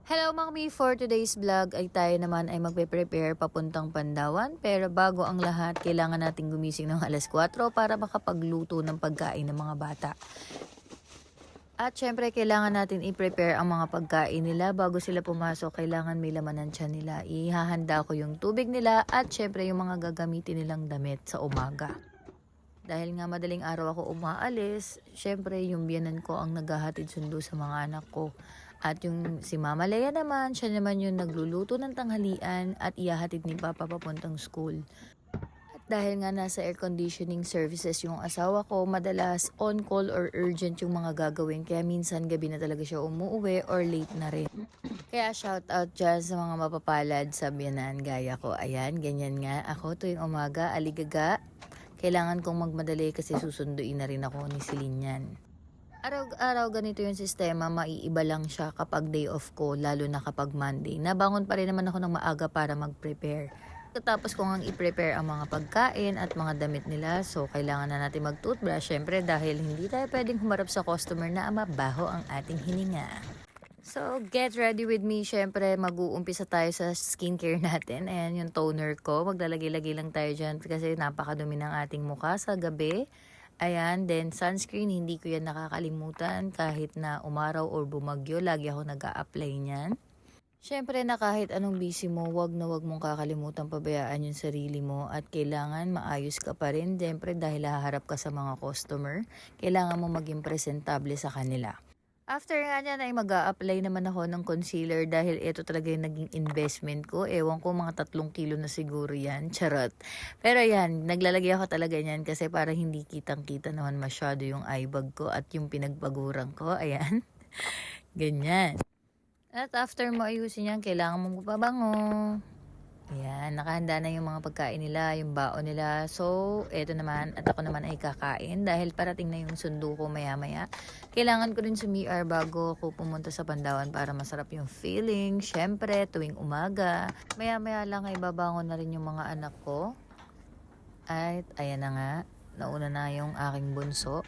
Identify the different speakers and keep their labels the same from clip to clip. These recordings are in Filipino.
Speaker 1: Hello mga mi, for today's vlog ay tayo naman ay magpe-prepare papuntang Pandawan. Pero bago ang lahat, kailangan nating gumising ng alas 4 para makapagluto ng pagkain ng mga bata. At syempre kailangan natin i-prepare ang mga pagkain nila bago sila pumasok. Kailangan may laman ng tiyan nila. Ihahanda ko yung tubig nila at syempre yung mga gagamitin nilang damit sa umaga. Dahil nga madaling araw ako umaalis, syempre yung biyanan ko ang naghahatid sundo sa mga anak ko. At yung si Mama Leia naman, siya naman yung nagluluto ng tanghalian at ihahatid ni Papa papuntang school. At dahil nga nasa air conditioning services yung asawa ko, madalas on call or urgent yung mga gagawin. Kaya minsan gabi na talaga siya umuwi or late na rin. Kaya shout out dyan sa mga mapapalad sa biyanan gaya ko. Ayan, ganyan nga ako tuwing umaga, aligaga. Kailangan kong magmadali kasi susunduin na rin ako ni Celine yan. Araw-araw ganito yung sistema, maiiba lang siya kapag day off ko, lalo na kapag Monday. Nabangon pa rin naman ako ng maaga para mag-prepare. Tapos ko ngang i-prepare ang mga pagkain at mga damit nila, so kailangan na natin mag-toothbrush, syempre dahil hindi tayo pwedeng humarap sa customer na mabaho ang ating hininga. So, get ready with me. Syempre, mag-uumpisa tayo sa skincare natin. Ayan yung toner ko. Maglalagay-lagay lang tayo dyan kasi napakadumi ng ating mukha sa gabi. Ayan, then sunscreen, hindi ko yan nakakalimutan. Kahit na umaraw or bumagyo, lagi ako nag-a-apply niyan. Syempre na kahit anong busy mo, wag na wag mong kakalimutan pabayaan yung sarili mo at kailangan maayos ka pa rin. Syempre dahil haharap ka sa mga customer, kailangan mo maging presentable sa kanila. After nga niyan ay mag-a-apply naman ako ng concealer dahil ito talaga yung naging investment ko. Ewan ko mga 3 kilo na siguro yan. Charot. Pero yan, naglalagay ako talaga niyan kasi para hindi kitang-kita naman masyado yung eye bag ko at yung pinagpaguran ko. Ayan. Ganyan. At after mo ayusin yan, kailangan mong pabango. Ayan, nakahanda na yung mga pagkain nila, yung baon nila. So, eto naman, at ako naman ay kakain dahil parating na yung sundo ko maya-maya. Kailangan ko rin sumi-R bago ako pumunta sa Pandawan para masarap yung feeling. Syempre, tuwing umaga. Maya-maya lang ay babangon na rin yung mga anak ko. At ayan na nga, nauna na yung aking bunso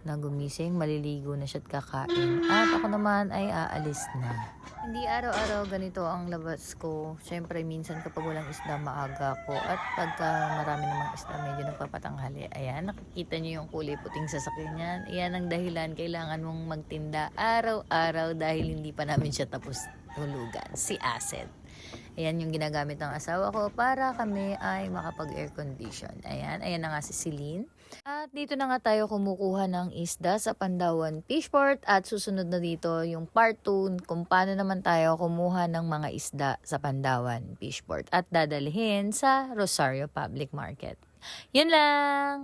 Speaker 1: na gumising, maliligo na siya at kakain. At ako naman ay aalis na. Hindi araw-araw ganito ang labas ko. Siyempre, minsan kapag walang isda, maaga ko. At pagka marami namang isda, medyo nagpapatanghali. Ayan, nakikita niyo yung kulay puting sasakyan niyan. Iyan ang dahilan, kailangan mong magtinda araw-araw dahil hindi pa namin siya tapos tulugan. Si Asset. Ayan yung ginagamit ng asawa ko para kami ay makapag-air condition. Ayan, ayan na nga si Celine. At dito na nga tayo kumukuha ng isda sa Pandawan Fishport at susunod na dito yung part 2 kung paano naman tayo kumuha ng mga isda sa Pandawan Fishport at dadalhin sa Rosario Public Market. Yun lang!